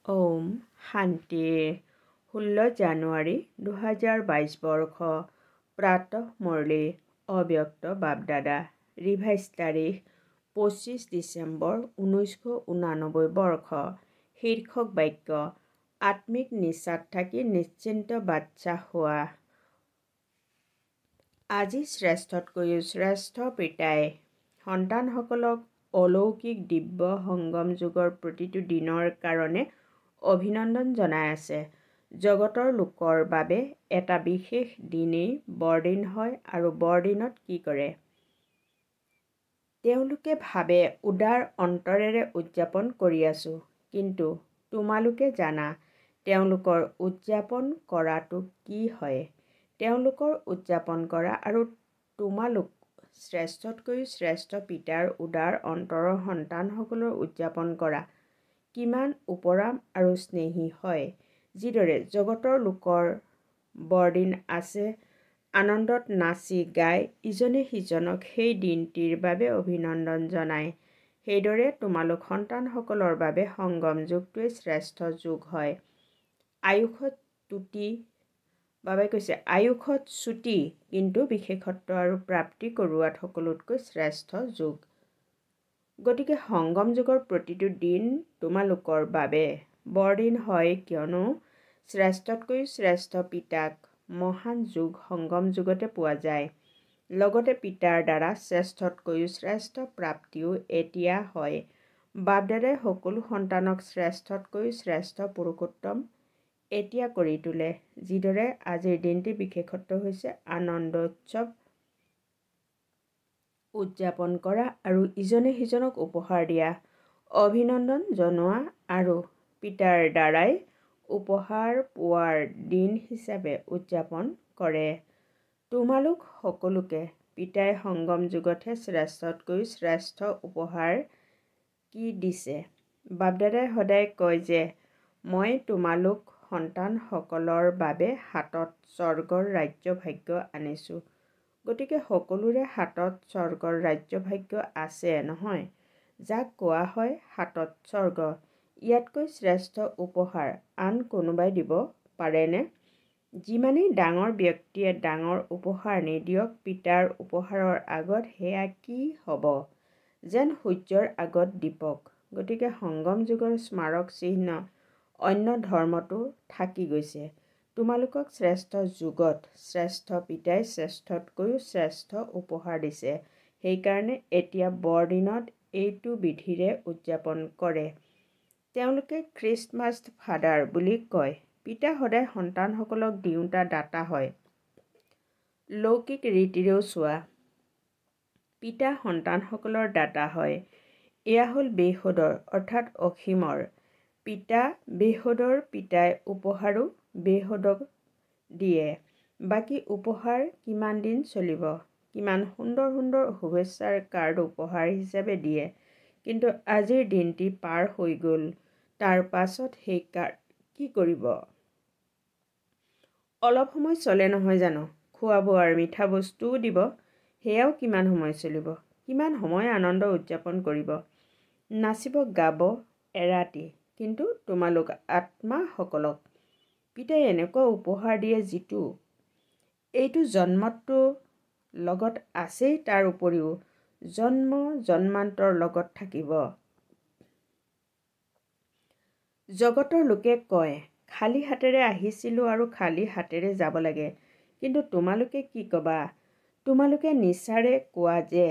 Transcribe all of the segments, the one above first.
ওম শান্তি 16 জানুৱাৰী 2022 বৰ্ষ প্ৰাতঃ মুৰলী অব্যক্ত বাপদাদা ৰিভাইজ তাৰিখ 25 ডিচেম্বৰ 1989 বৰ্ষ শীৰ্ষক বাক্য আত্মিক নিচাত থাকি নিশ্চিন্ত বাদশাহ হোৱা। আজি শ্ৰেষ্ঠতকৈও শ্ৰেষ্ঠ পিতাই সন্তানসকলক অলৌকিক দিব্য সংগম যুগৰ প্ৰতিটো দিনৰ কাৰণে অভিনন্দন জনাই আছে। জগতৰ লোকৰ বাবে এটা বিশেষ দিনেই বৰদিন হয় আৰু বৰদিনত কি কৰে? তেওঁলোকে ভাবে উদাৰ অন্তৰেৰে উদযাপন কৰি আছোঁ, কিন্তু তোমালোকে জানা তেওঁলোকৰ উদযাপন কৰাটো কি হয়? তেওঁলোকৰ উদযাপন কৰা আৰু তোমালোক শ্ৰেষ্ঠতকৈও শ্ৰেষ্ঠ পিতাৰ উদাৰ অন্তৰৰ সন্তানসকলৰ উদযাপন কৰা কিমান উপৰাম আৰু স্নেহী হয়। যিদৰে জগতৰ লোকৰ বৰদিন আছে, আনন্দত নাচি গাই ইজনে সিজনক সেই দিনটিৰ বাবে অভিনন্দন জনায়, সেইদৰে তোমালোক সন্তানসকলৰ বাবে সংগম যুগটোৱেই শ্ৰেষ্ঠ যুগ হয়। আয়ুষত চুটি কিন্তু বিশেষত্ব আৰু প্ৰাপ্তি কৰোৱাত সকলোতকৈ শ্ৰেষ্ঠ যুগ। গতিকে সংগম যুগৰ প্ৰতিটো দিন তোমালোকৰ বাবে বৰদিন হয়, কিয়নো শ্ৰেষ্ঠতকৈও শ্ৰেষ্ঠ পিতাক মহান যুগ সংগম যুগতে পোৱা যায়। লগতে পিতাৰ দ্বাৰা শ্ৰেষ্ঠতকৈও শ্ৰেষ্ঠ প্ৰাপ্তিও এতিয়া হয়। বাপদাদাই সকলো সন্তানক শ্ৰেষ্ঠতকৈও শ্ৰেষ্ঠ পুৰুষোত্তম এতিয়া কৰি তোলে। যিদৰে আজিৰ দিনটিৰ বিশেষত্ব হৈছে আনন্দোৎসৱ উদযাপন কৰা আৰু ইজনে সিজনক উপহাৰ দিয়া, অভিনন্দন জনোৱা আৰু পিতাৰ দ্বাৰাই উপহাৰ পোৱাৰ দিন হিচাপে উদযাপন কৰে। তোমালোক সকলোকে পিতাই সংগম যুগতহে শ্ৰেষ্ঠতকৈও শ্ৰেষ্ঠ উপহাৰ কি দিছে? বাপদাদাই সদায় কয় যে মই তোমালোক সন্তানসকলৰ বাবে হাতত স্বৰ্গৰ ৰাজ্যভাগ্য আনিছোঁ। গতিকে সকলোৰে হাতত স্বৰ্গৰ ৰাজ্যভাগ্য আছে নহয়? যাক কোৱা হয় হাতত স্বৰ্গ। ইয়াতকৈ শ্ৰেষ্ঠ উপহাৰ আন কোনোবাই দিব পাৰেনে? যিমানেই ডাঙৰ ব্যক্তিয়ে ডাঙৰ উপহাৰ নিদিয়ক, পিতাৰ উপহাৰৰ আগত সেয়া কি হ'ব? যেন সূৰ্যৰ আগত দীপক। গতিকে সংগম যুগৰ স্মাৰক চিহ্ন অন্য ধৰ্মতো থাকি গৈছে। তোমালোকক শ্ৰেষ্ঠ যুগত শ্ৰেষ্ঠ পিতাই শ্ৰেষ্ঠতকৈও শ্ৰেষ্ঠ উপহাৰ দিছে। সেইকাৰণে এতিয়া বৰদিনত এইটো বিধিৰে উদযাপন কৰে। তেওঁলোকে খ্ৰীষ্টমাছ ফাদাৰ বুলি কয়। পিতা সদায় সন্তানসকলক দিওঁতা দাতা হয়। লৌকিক ৰীতিৰেও চোৱা, পিতা সন্তানসকলৰ দাতা হয়। এয়া হ'ল বেহদৰ অৰ্থাৎ অসীমৰ পিতা। বেহদৰ পিতাই উপহাৰো বেহদক দিয়ে। বাকী উপহাৰ কিমান দিন চলিব? কিমান সুন্দৰ সুন্দৰ শুভেচ্ছাৰ কাৰ্ড উপহাৰ হিচাপে দিয়ে, কিন্তু আজিৰ দিনটি পাৰ হৈ গ'ল, তাৰ পাছত সেই কাৰ্ড কি কৰিব? অলপ সময় চলে নহয় জানো? খোৱা বোৱাৰ মিঠা বস্তুও দিব, সেয়াও কিমান সময় চলিব? কিমান সময় আনন্দ উদযাপন কৰিব? নাচিব গাব এৰাতি, কিন্তু তোমালোক আত্মাসকলক পিতাই এনেকুৱা উপহাৰ দিয়ে যিটো এইটো জন্মততো লগত আছেই, তাৰ উপৰিও জন্ম জন্মান্তৰ লগত থাকিব। জগতৰ লোকে কয় খালী হাতেৰে আহিছিলোঁ আৰু খালী হাতেৰে যাব লাগে, কিন্তু তোমালোকে কি ক'বা? তোমালোকে নিচাৰে কোৱা যে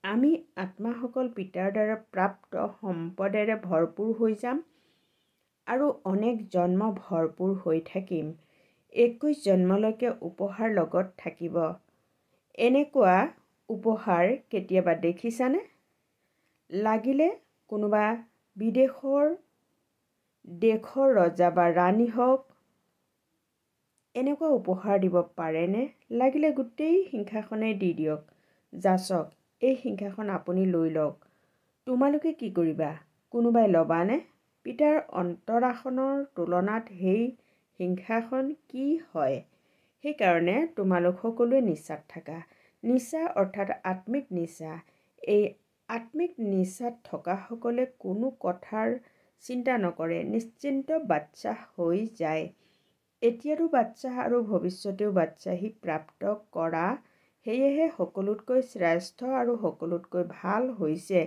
আমি আত্মাসকল পিতাৰ দ্বাৰা প্ৰাপ্ত সম্পদেৰে ভৰপূৰ হৈ যাম আৰু অনেক জন্ম ভৰপূৰ হৈ থাকিম। 21 জন্মলৈকে উপহাৰ লগত থাকিব। এনেকুৱা উপহাৰ কেতিয়াবা দেখিছানে? লাগিলে কোনোবা বিদেশৰ দেশৰ ৰজা বা ৰাণী হওক, এনেকুৱা উপহাৰ দিব পাৰেনে? লাগিলে গোটেই সিংহাসনেই দি দিয়ক, যাচক এই সিংহাসন আপুনি লৈ লওক। তোমালোকে কি কৰিবা? কোনোবাই ল'বানে? পিতাৰ অন্তৰাসনৰ তুলনাত সেই সিংহাসন কি হয়? সেইকাৰণে তোমালোক সকলোৱে নিচাত থাকা। নিচা অৰ্থাৎ আত্মিক নিচা। এই আত্মিক নিচাত থকাসকলে কোনো কথাৰ চিন্তা নকৰে, নিশ্চিন্ত বাচ্চা হৈ যায়। এতিয়াৰো বাচ্চা আৰু ভৱিষ্যতেও বাচ্চাহী প্ৰাপ্ত কৰা, সেয়েহে সকলোতকৈ শ্ৰেষ্ঠ আৰু সকলোতকৈ ভাল হৈছে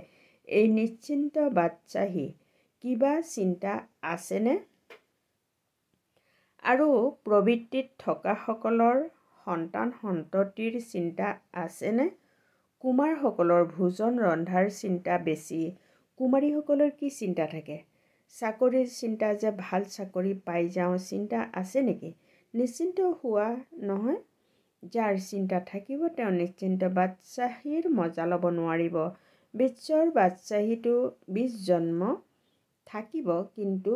এই নিশ্চিন্ত বাচ্চাহী। কিবা চিন্তা আছেনে? আৰু প্ৰবৃত্তিত থকাসকলৰ সন্তান-সন্ততিৰ চিন্তা আছেনে? কুমাৰসকলৰ ভোজন ৰন্ধাৰ চিন্তা বেছি। কুমাৰীসকলৰ কি চিন্তা থাকে? চাকৰিৰ চিন্তা যে ভাল চাকৰি পাই যাওঁ চিন্তা আছে নেকি? নিশ্চিন্ত হোৱা নহয়। যাৰ চিন্তা থাকিব তেওঁ নিশ্চিন্ত বাচ্চাহীৰ মজা ল'ব নোৱাৰিব। বিশ্বৰ বাচ্চাহীটো 20 জন্ম থাকিব, কিন্তু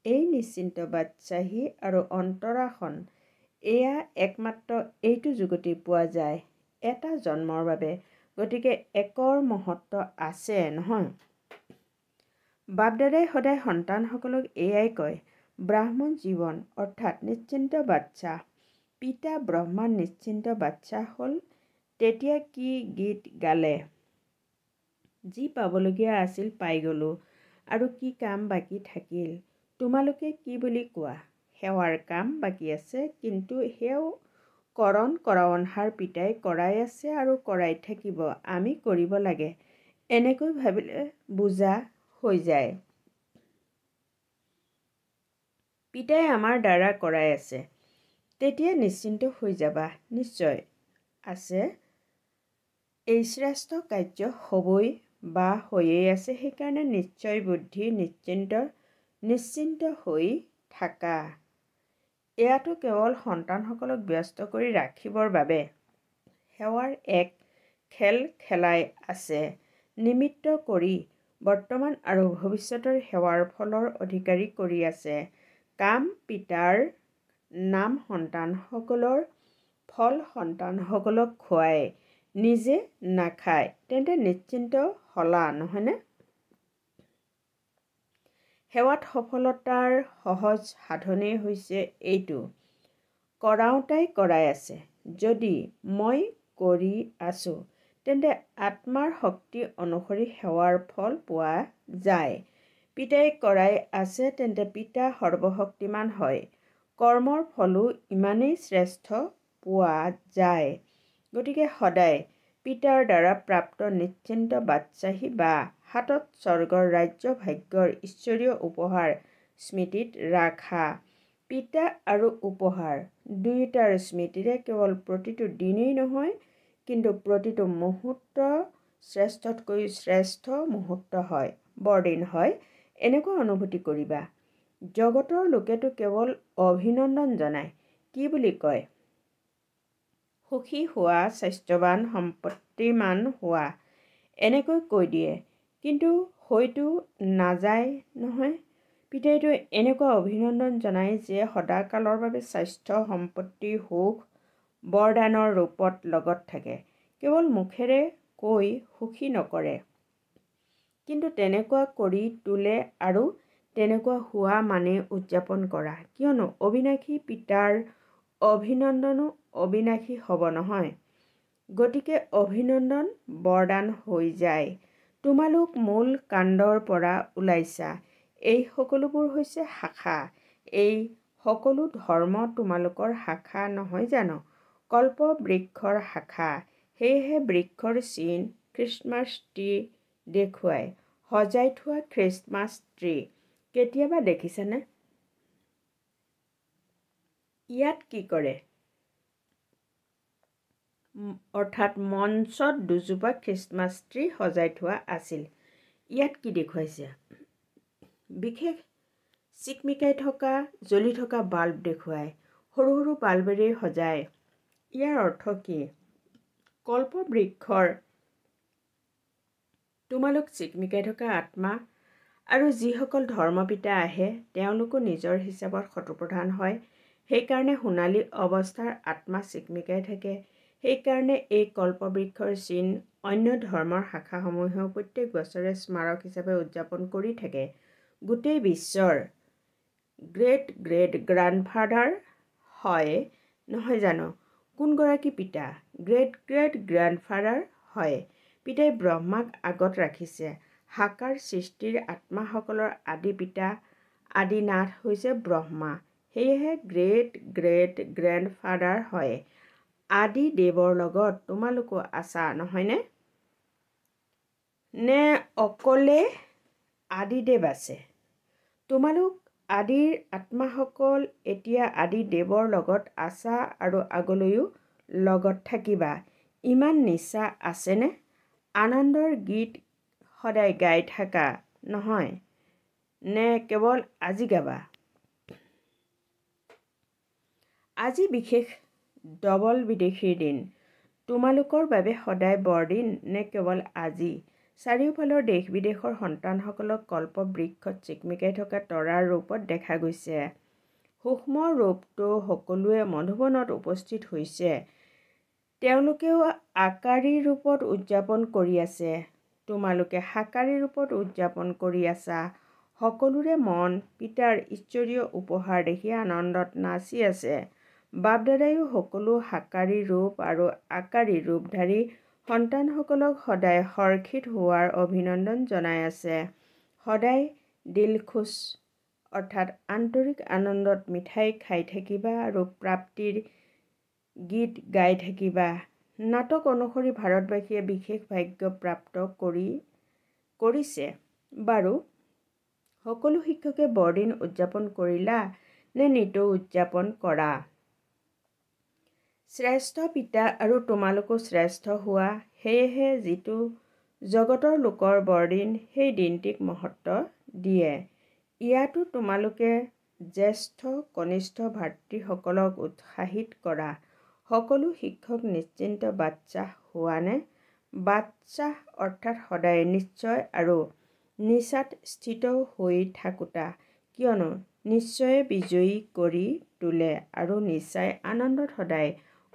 এই নিশ্চিন্ত বাচ্চাহী আৰু অন্তৰাসন, এয়া একমাত্ৰ এইটো যুগতেই পোৱা যায়, এটা জন্মৰ বাবে। গতিকে একৰ মহত্ব আছে নহয়। বাপদাদাই সদায় সন্তানসকলক এয়াই কয়, ব্ৰাহ্মণ জীৱন অৰ্থাৎ নিশ্চিন্ত বাচ্চা। পিতা ব্ৰহ্মা নিশ্চিন্ত বাচ্চা হ'ল। তেতিয়া কি গীত গালে? যি পাবলগীয়া আছিল পাই গ'লোঁ, আৰু কি কাম বাকী থাকিল? তোমালোকে কি বুলি কোৱা? সেৱাৰ কাম বাকী আছে, কিন্তু সেয়াও কৰাৱনহাৰ পিতাই কৰাই আছে আৰু কৰাই থাকিব। আমি কৰিব লাগে, এনেকৈ ভাবিলে বুজা হৈ যায়। পিতাই আমাৰ দ্বাৰা কৰাই আছে, তেতিয়া নিশ্চিন্ত হৈ যাবা। নিশ্চয় আছে, এই শ্ৰেষ্ঠ কাৰ্য হ'বই বা হৈয়ে আছে। সেইকাৰণে নিশ্চয় বুদ্ধি নিশ্চিন্ত হৈ থাকা। এয়াতো কেৱল সন্তানসকলক ব্যস্ত কৰি ৰাখিবৰ বাবে সেৱাৰ এক খেল খেলাই আছে, নিমিত্ত কৰি বৰ্তমান আৰু ভৱিষ্যতৰ সেৱাৰ ফলৰ অধিকাৰী কৰি আছে। কাম পিতাৰ, নাম সন্তানসকলৰ, ফল সন্তানসকলক খুৱাই, নিজে নাখায়, তেন্তে নিশ্চিন্ত হলা নহয়নে? সেৱাত সফলতাৰ সহজ সাধনেই হৈছে এইটো, কৰাওঁতাই কৰাই আছে। যদি মই কৰি আছোঁ, তেন্তে আত্মাৰ শক্তি অনুসৰি সেৱাৰ ফল পোৱা যায়। পিতাই কৰাই আছে, তেন্তে পিতা সৰ্বশক্তিমান হয়। কৰ্মৰ ফলো ইমানেই শ্ৰেষ্ঠ পোৱা যায়। গতিকে সদায় পিতাৰ দ্বাৰা প্ৰাপ্ত নিশ্চিন্ত বাচ্চাহী বা হাতত স্বৰ্গৰ ৰাজ্য ভাগ্যৰ ঈশ্বৰীয় উপহাৰ স্মৃতিত ৰাখা। পিতা আৰু উপহাৰ দুয়োটাৰ স্মৃতিৰে কেৱল প্ৰতিটো দিনেই নহয়, কিন্তু প্ৰতিটো মুহূৰ্ত শ্ৰেষ্ঠতকৈ শ্ৰেষ্ঠ মুহূৰ্ত হয়, বৰদিন হয়, এনেকুৱা অনুভূতি কৰিবা। জগতৰ লোকেতো কেৱল অভিনন্দন জনায়। কি বুলি কয়? সুখী হোৱা, স্বাস্থ্যৱান, সম্পত্তিমান হোৱা, এনেকৈ কৈ দিয়ে, কিন্তু হয়তো নাযায় নহয়। পিতাইতো এনেকুৱা অভিনন্দন জনায় যে সদাকালৰ বাবে স্বাস্থ্য, সম্পত্তি, সুখ, বৰদানৰ ৰূপত লগত থাকে। কেৱল মুখেৰে কৈ সুখী নকৰে, কিন্তু তেনেকুৱা কৰি তোলে, আৰু তেনেকুৱা হোৱা মানেই উদযাপন কৰা। কিয়নো অবিনাশী পিতাৰ অভিনন্দনো অবিনাশী হ'ব নহয়। গতিকে অভিনন্দন বৰদান হৈ যায়। তোমালোক মূল কাণ্ডৰ পৰা ওলাইছা। এই সকলোবোৰ হৈছে শাখা। এই সকলো ধৰ্ম তোমালোকৰ শাখা নহয় জানো? কল্প বৃক্ষৰ শাখা। সেয়েহে বৃক্ষৰ চিন খ্ৰীষ্টমাছ ট্ৰী দেখুৱায়। সজাই থোৱা খ্ৰীষ্টমাছ ট্ৰী কেতিয়াবা দেখিছানে? ইয়াত কি কৰে? অৰ্থাৎ মঞ্চত দুজোপা খ্ৰীষ্টমাছ ট্ৰী সজাই থোৱা আছিল। ইয়াত কি দেখুৱাইছে? বিশেষ চিকমিকাই থকা, জ্বলি থকা বাল্ব দেখুৱায়। সৰু সৰু বাল্বেৰে সজায়। ইয়াৰ অৰ্থ কি? কল্পবৃক্ষৰ তোমালোক চিকমিকাই থকা আত্মা, আৰু যিসকল ধৰ্মপিতা আহে তেওঁলোকো নিজৰ হিচাপত শত্ৰুপ্ৰধান হয়। সেইকাৰণে সোণালী অৱস্থাৰ আত্মা চিকমিকাই থাকে। সেইকাৰণে এই কল্পবৃক্ষৰ চিন অন্য ধৰ্মৰ শাখাসমূহেও প্ৰত্যেক বছৰে স্মাৰক হিচাপে উদযাপন কৰি থাকে। গোটেই বিশ্বৰ গ্ৰেট গ্ৰেট গ্ৰাণ্ডফাদাৰ হয় নহয় জানো? কোনগৰাকী পিতা? গ্ৰেট গ্ৰেট গ্ৰাণ্ডফাদাৰ হয়। পিতাই ব্ৰহ্মাক আগত ৰাখিছে। সাকাৰ সৃষ্টিৰ আত্মাসকলৰ আদি পিতা আদি নাথ হৈছে ব্ৰহ্মা। সেয়েহে গ্ৰেট গ্ৰেট গ্ৰেণ্ডফাদাৰ হয়। আদি দেৱৰ লগত তোমালোকো আছা নহয়নে? নে অকলে আদিদেৱ আছে? তোমালোক আদিৰ আত্মাসকল এতিয়া আদি দেৱৰ লগত আছা আৰু আগলৈও লগত থাকিবা। ইমান নিচা আছেনে? আনন্দৰ গীত সদায় গাই থাকা নহয় নে কেৱল আজি গাবা? আজি বিশেষ ডবল বিদেশীৰ দিন। তোমালোকৰ বাবে সদায় বৰদিন নে কেৱল আজি? চাৰিওফালৰ দেশ বিদেশৰ সন্তানসকলক কল্পবৃক্ষত চিকমিকাই থকা তৰাৰ ৰূপত দেখা গৈছে। সূক্ষ্ম ৰূপটো সকলোৱে মধুবনত উপস্থিত হৈছে। তেওঁলোকেও আকাৰী ৰূপত উদযাপন কৰি আছে। তোমালোকে সাকাৰী ৰূপত উদযাপন কৰি আছা। সকলোৰে মন পিতাৰ ঈশ্বৰীয় উপহাৰ দেখি আনন্দত নাচি আছে। বাপ-দাদাইও সকলো সাকাৰী ৰূপ আৰু আকাৰী ৰূপধাৰী সন্তানসকলক সদায় হৰ্ষিত হোৱাৰ অভিনন্দন জনাই আছে। সদায় দিলখুছ অৰ্থাৎ আন্তৰিক আনন্দত মিঠাই খাই থাকিবা আৰু প্ৰাপ্তিৰ গীত গাই থাকিবা। নাটক অনুসৰি ভাৰতবাসীয়ে বিশেষ ভাগ্য প্ৰাপ্ত কৰিছে। বাৰু, সকলো শিক্ষকে বৰদিন উদযাপন কৰিলা নে নিতৌ উদযাপন কৰা? শ্ৰেষ্ঠ পিতা আৰু তোমালোকো শ্ৰেষ্ঠ হোৱা। সেয়েহে যিটো জগতৰ লোকৰ বৰদিন সেই দিনটিক মহত্ব দিয়ে। ইয়াতো তোমালোকে জ্যেষ্ঠ কনিষ্ঠ ভাতৃসকলক উৎসাহিত কৰা। সকলো শিক্ষক নিশ্চিন্ত বাচ্চাহ হোৱানে? বাচ্চাহ অৰ্থাৎ সদায় নিশ্চয় আৰু নিচাত স্থিত হৈ থাকোঁতা। কিয়নো নিশ্চয়ে বিজয়ী কৰি তোলে আৰু নিচাই আনন্দত সদায়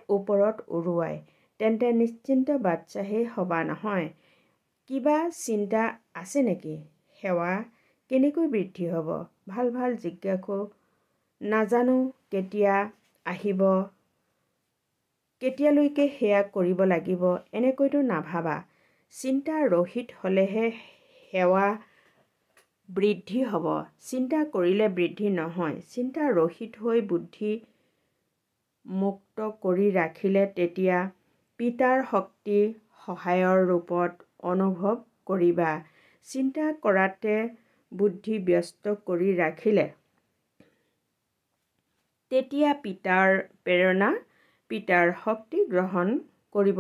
ওপৰত উৰুৱায়। তেন্তে নিশ্চিন্ত বাচ্চাহেই হবা নহয়? কিবা চিন্তা আছে নেকি? সেৱা কেনেকৈ বৃদ্ধি হ'ব? ভাল ভাল জিজ্ঞাসু নাজানো কেতিয়া আহিব, কেতিয়ালৈকে সেয়া কৰিব লাগিব এনেকৈতো নাভাবা। চিন্তা ৰহিত হ'লেহে সেৱা বৃদ্ধি হ'ব। চিন্তা কৰিলে বৃদ্ধি নহয়। চিন্তা ৰহিত হৈ বুদ্ধি মুক্ত কৰি ৰাখিলে তেতিয়া পিতাৰ শক্তি সহায়ৰ ৰূপত অনুভৱ কৰিবা। চিন্তা কৰাতে বুদ্ধি ব্যস্ত কৰি ৰাখিলে তেতিয়া পিতাৰ প্ৰেৰণা পিতাৰ শক্তি গ্ৰহণ কৰিব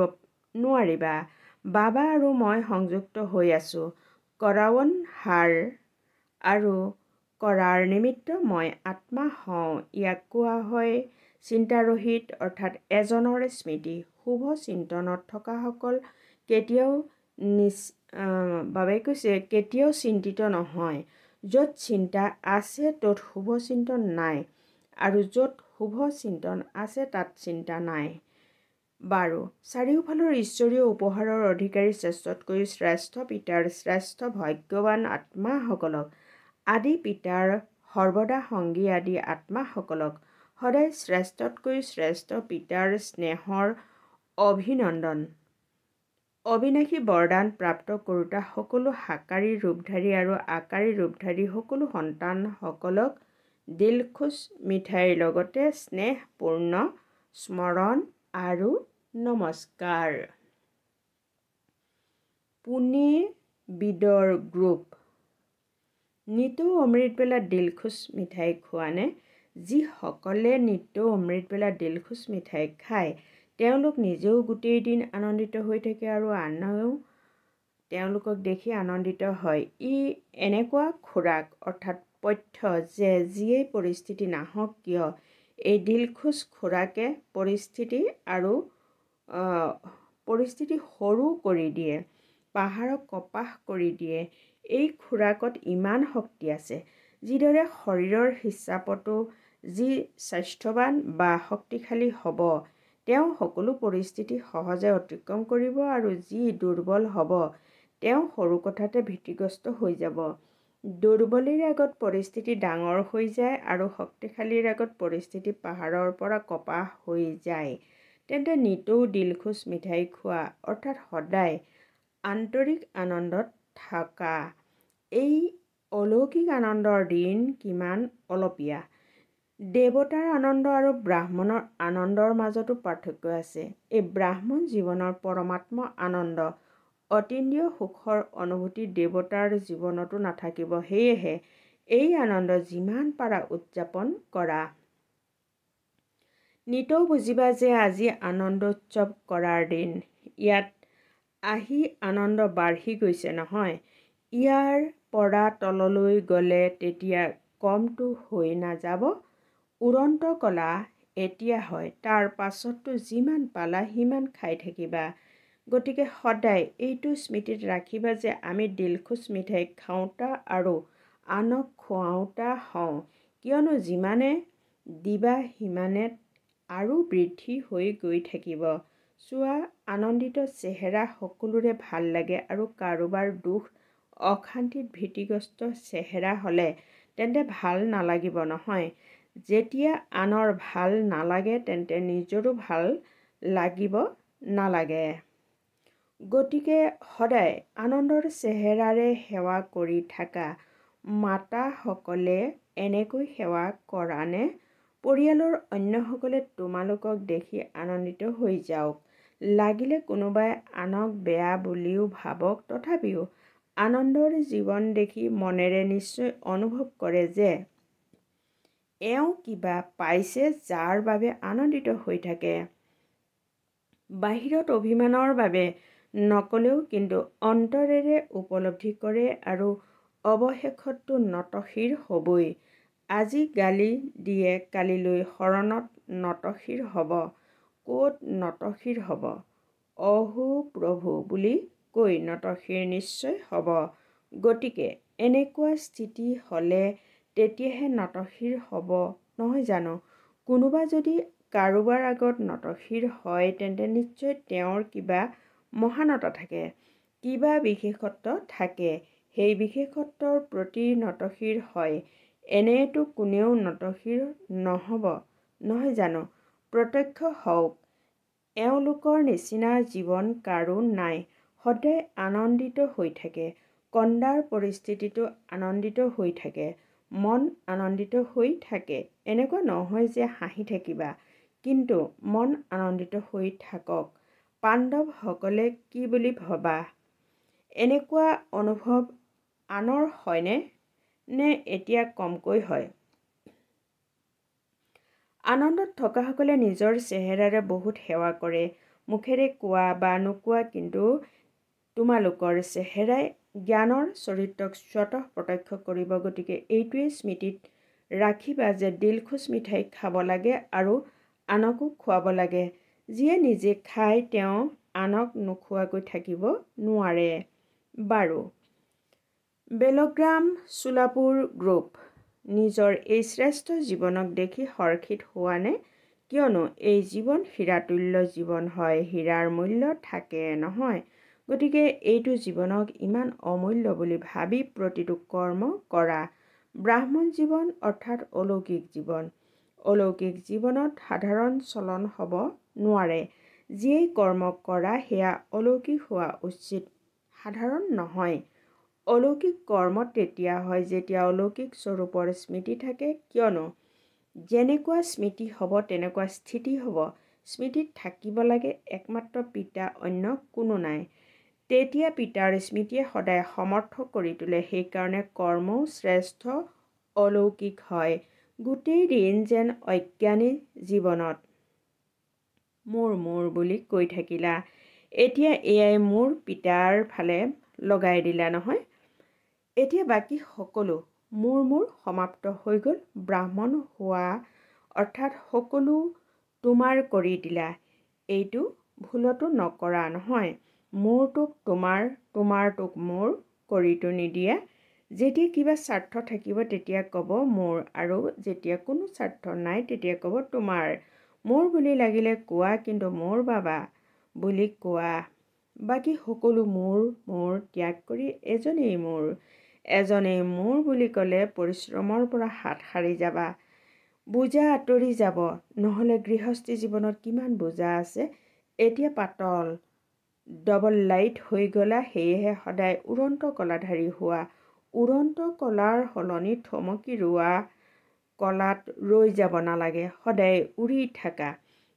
নোৱাৰিবা। বাবা আৰু মই সংযুক্ত হৈ আছো। কৰাৱন হাৰ আৰু কৰাৰ নিমিত্ত মই আত্মা হওঁ। ইয়াক কোৱা হয় চিন্তাৰহিত অৰ্থাৎ এজনৰ স্মৃতি। শুভ চিন্তনত থকাসকল কেতিয়াও চিন্তিত নহয়। য'ত চিন্তা আছে ত'ত শুভ চিন্তন নাই আৰু য'ত শুভ চিন্তন আছে তাত চিন্তা নাই। বাৰু, চাৰিওফালৰ ঈশ্বৰীয় উপহাৰৰ অধিকাৰী শ্ৰেষ্ঠতকৈও শ্ৰেষ্ঠ পিতাৰ শ্ৰেষ্ঠ ভাগ্যৱান আত্মাসকলক আদি পিতাৰ সৰ্বদা সংগী আদি আত্মাসকলক সদায় শ্ৰেষ্ঠতকৈও শ্ৰেষ্ঠ পিতাৰ স্নেহৰ অভিনন্দন। অবিনাশী বৰদান প্ৰাপ্ত কৰোঁতা সকলো সাকাৰী ৰূপধাৰী আৰু আকাৰী ৰূপধাৰী সকলো সন্তানসকলক দিলখুছ মিঠাইৰ লগতে স্নেহপূৰ্ণ স্মৰণ আৰু নমস্কাৰ। পুনে বিদৰ গ্ৰুপ। নিতৌ অমৃতবেলা দিলখুছ মিঠাই খোৱানে? যিসকলে নিতৌ অমৃতবেলা দিলখুছ মিঠাই খায় তেওঁলোক নিজেও গোটেই দিন আনন্দিত হৈ থাকে আৰু আনেও তেওঁলোকক দেখি আনন্দিত হয়। ই এনেকুৱা খোৰাক অৰ্থাৎ পথ্য যে যিয়েই পৰিস্থিতি নাহক কিয় এই দিলখুছ খোৰাকে পৰিস্থিতি সৰু কৰি দিয়ে, পাহাৰক কপাহ কৰি দিয়ে। এই খোৰাকত ইমান শক্তি আছে। যিদৰে শৰীৰৰ হিচাপতো যি স্বাস্থ্যৱান বা শক্তিশালী হ'ব তেওঁ সকলো পৰিস্থিতি সহজে অতিক্ৰম কৰিব আৰু যি দুৰ্বল হ'ব তেওঁ সৰু কথাতে ভীতিগ্ৰস্ত হৈ যাব। দুৰ্বলীৰ আগত পৰিস্থিতি ডাঙৰ হৈ যায় আৰু শক্তিশালীৰ আগত পৰিস্থিতি পাহাৰৰ পৰা কপাহ হৈ যায়। তেন্তে নিতৌ দিলখুছ মিঠাই খোৱা অৰ্থাৎ সদায় আন্তৰিক আনন্দত থকা এই অলৌকিক আনন্দৰ দিন কিমান অলপীয়া। দেৱতাৰ আনন্দ আৰু ব্ৰাহ্মণৰ আনন্দৰ মাজতো পাৰ্থক্য আছে। এই ব্ৰাহ্মণ জীৱনৰ পৰমাত্ম আনন্দ, অতীন্দ্ৰিয় সুখৰ অনুভূতি দেৱতাৰ জীৱনতো নাথাকিব। সেয়েহে এই আনন্দ যিমান পাৰা উদযাপন কৰা। নিতৌ বুজিবা যে আজি আনন্দোৎসৱ কৰাৰ দিন। ইয়াত আহি আনন্দ বাঢ়ি গৈছে নহয়। ইয়াৰ পৰা তললৈ গ'লে তেতিয়া কমটো হৈ নাযাব। উৰন্ত কলা এতিয়া হয়, তাৰ পাছততো যিমান পালা সিমান খাই থাকিবা। গতিকে সদায় এইটো স্মৃতিত ৰাখিবা যে আমি দিলখুচ মিঠাই খাওঁতা আৰু আনক খুৱাওঁতা হওঁ, কিয়নো যিমানে দিবা সিমানে আৰু বৃদ্ধি হৈ গৈ থাকিব। চোৱা, আনন্দিত চেহেৰা সকলোৰে ভাল লাগে আৰু কাৰোবাৰ দুখ অশান্তিত ভীতিগ্ৰস্ত চেহেৰা হ'লে তেন্তে ভাল নালাগিব নহয়। যেতিয়া আনৰ ভাল নালাগে তেন্তে নিজৰো ভাল লাগিব নালাগে। গতিকে সদায় আনন্দৰ চেহেৰাৰে সেৱা কৰি থাকা। মাতাসকলে এনেকৈ সেৱা কৰানে? পৰিয়ালৰ অন্যসকলে তোমালোকক দেখি আনন্দিত হৈ যাওক। লাগিলে কোনোবাই আনক বেয়া বুলিও ভাবক, তথাপিও আনন্দৰ জীৱন দেখি মনেৰে নিশ্চয় অনুভৱ কৰে যে এওঁ কিবা পাইছে যাৰ বাবে আনন্দিত হৈ থাকে। বাহিৰত অভিমানৰ বাবে নকলেও কিন্তু অন্তৰেৰে উপলব্ধি কৰে আৰু অৱশেষততো নতশিৰ হ'বই। আজি গালি দিয়ে কালিলৈ শৰণত নতশিৰ হ'ব। ক'ত নতশিৰ হ'ব? অহো প্ৰভু বুলি কৈ নতশিৰ নিশ্চয় হ'ব। গতিকে এনেকুৱা স্থিতি হ'লে তেতিয়াহে নতশিৰ হ'ব নহয় জানো? কোনোবা যদি কাৰোবাৰ আগত নতশিৰ হয় তেন্তে নিশ্চয় তেওঁৰ কিবা মহানতা থাকে, কিবা বিশেষত্ব থাকে। সেই বিশেষত্বৰ প্ৰতি নতশিৰ হয়। এনেয়েতো কোনেও নতশিৰ নহ'ব নহয় জানো? প্ৰত্যক্ষ হওক, এওঁলোকৰ নিচিনা জীৱন কাৰো নাই। সদায় আনন্দিত হৈ থাকে। কন্দাৰ পৰিস্থিতিতো আনন্দিত হৈ থাকে। মন আনন্দিত হৈ থাকে। এনেকুৱা নহয় যে হাঁহি থাকিবা, কিন্তু মন আনন্দিত হৈ থাকক। পাণ্ডৱসকলে কি বুলি ভবা? এনেকুৱা অনুভৱ আনৰ হয়নে? নে এতিয়া কমকৈ হয়? আনন্দত থকাসকলে নিজৰ চেহেৰাৰে বহুত সেৱা কৰে। মুখেৰে কোৱা বা নোকোৱা, কিন্তু তোমালোকৰ চেহেৰাই জ্ঞানৰ চৰিত্ৰক স্বতঃ প্ৰত্যক্ষ কৰিব। গতিকে এইটোৱে স্মৃতিত ৰাখিবা যে দিলখুচ মিঠাই খাব লাগে আৰু আনকো খুৱাব লাগে। যিয়ে নিজে খায় তেওঁ আনক নোখোৱাকৈ থাকিব নোৱাৰে। বাৰু, বেলগ্ৰাম চোলাপুৰ গ্ৰুপ নিজৰ এই শ্ৰেষ্ঠ জীৱনক দেখি হৰ্ষিত হোৱানে? কিয়নো এই জীৱন হীৰাতুল্য জীৱন হয়। হীৰাৰ মূল্য থাকে নহয়। গতিকে এইটো জীৱনক ইমান অমূল্য বুলি ভাবি প্ৰতিটো কৰ্ম কৰা। ব্ৰাহ্মণ জীৱন অৰ্থাৎ অলৌকিক জীৱন। অলৌকিক জীৱনত সাধাৰণ চলন হ'ব নোৱাৰে। যিয়েই কৰ্ম কৰা সেয়া অলৌকিক হোৱা উচিত, সাধাৰণ নহয়। অলৌকিক কৰ্ম তেতিয়া হয় যেতিয়া অলৌকিক স্বৰূপৰ স্মৃতি থাকে। কিয়নো যেনেকুৱা স্মৃতি হ'ব তেনেকুৱা স্থিতি হ'ব। স্মৃতিত থাকিব লাগে একমাত্ৰ পিতা, অন্য কোনো নাই। তেতিয়া পিতাৰ স্মৃতিয়ে সদায় সমৰ্থ কৰি তোলে। সেইকাৰণে কৰ্মও শ্ৰেষ্ঠ অলৌকিক হয়। গোটেই দিন যেন অজ্ঞানী জীৱনত মোৰ মোৰ বুলি কৈ থাকিলা। এতিয়া এয়াই মোৰ পিতাৰ ফালে লগাই দিলা নহয়। এতিয়া বাকী সকলো মোৰ মোৰ সমাপ্ত হৈ গ'ল। ব্ৰাহ্মণ হোৱা অৰ্থাৎ সকলো তোমাৰ কৰি দিলা। এইটো ভুলতো নকৰা নহয়। মোৰটোক তোমাৰ, তোমাৰটোক মোৰ কৰিতো নিদিয়া। যেতিয়া কিবা স্বাৰ্থ থাকিব তেতিয়া ক'ব মোৰ, আৰু যেতিয়া কোনো স্বাৰ্থ নাই তেতিয়া ক'ব তোমাৰ। মোৰ বুলি লাগিলে কোৱা, কিন্তু মোৰ বাবা বুলি কোৱা। বাকী সকলো মোৰ মোৰ ত্যাগ কৰি এজনেই মোৰ। এজনেই মোৰ বুলি ক'লে পৰিশ্ৰমৰ পৰা হাত সাৰি যাবা। বোজা আঁতৰি যাব। নহ'লে গৃহস্থী জীৱনত কিমান বোজা আছে। এতিয়া পাতল ডবল লাইট হৈ গ'লা, সেয়েহে সদায় উড়ন্ত কলাধাৰী হোৱা। উড়ন্ত কলাৰ সলনি থমকি ৰোৱা কলাত ৰৈ যাব নালাগে, সদায় উৰি থাকা।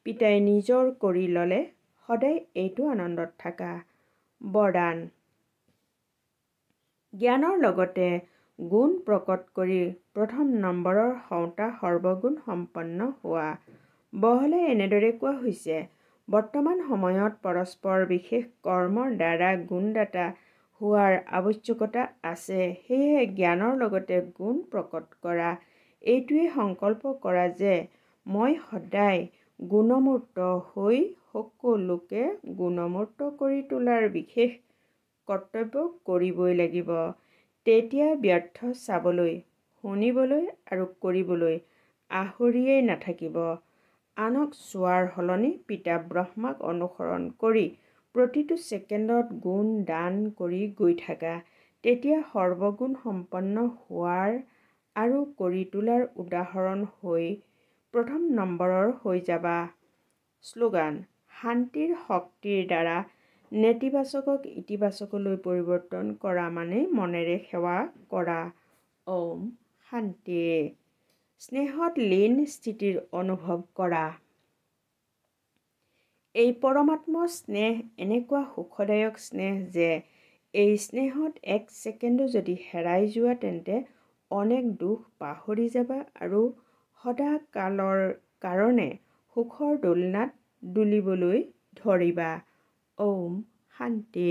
পিতাই নিজৰ কৰি ল'লে, সদায় এইটো আনন্দত থাকা। বৰদান। জ্ঞানৰ লগতে গুণ প্ৰকট কৰি প্ৰথম নম্বৰৰ হওঁতা সৰ্বগুণ সম্পন্ন হোৱা। বহলাই এনেদৰে কোৱা হৈছে, বৰ্তমান সময়ত পৰস্পৰ বিশেষ কৰ্মৰ দ্বাৰা গুণদাতা হোৱাৰ আৱশ্যকতা আছে। সেয়েহে জ্ঞানৰ লগতে গুণ প্ৰকট কৰা। এইটোৱে সংকল্প কৰা যে মই সদায় গুণমূৰ্ত হৈ সকলোকে গুণমূৰ্ত কৰি তোলাৰ বিশেষ কৰ্তব্য কৰিবই লাগিব। তেতিয়া ব্যৰ্থ চাবলৈ, শুনিবলৈ আৰু কৰিবলৈ আহৰিয়েই নাথাকিব। আনক চোৱাৰ সলনি পিতা ব্ৰহ্মাক অনুসৰণ কৰি প্ৰতিটো ছেকেণ্ডত গুণ দান কৰি গৈ থাকা। তেতিয়া সৰ্বগুণ সম্পন্ন হোৱাৰ আৰু কৰি তোলাৰ উদাহৰণ হৈ প্ৰথম নম্বৰৰ হৈ যাবা। শ্লোগান: শান্তিৰ শক্তিৰ দ্বাৰা নেতিবাচকক ইতিবাচকলৈ পৰিৱৰ্তন কৰা মানে মনেৰে সেৱা কৰা। ওম শান্তি। স্নেহত লীন স্থিতিৰ অনুভৱ কৰা। এই পৰমাত্ম স্নেহ এনেকুৱা সুখদায়ক স্নেহ যে এই স্নেহত এক ছেকেণ্ডো যদি হেৰাই যোৱা তেন্তে অনেক দুখ পাহৰি যাবা আৰু সদাকালৰ কাৰণে সুখৰ দোলনাত দুলিবলৈ ধৰিবা। ওম শান্তি।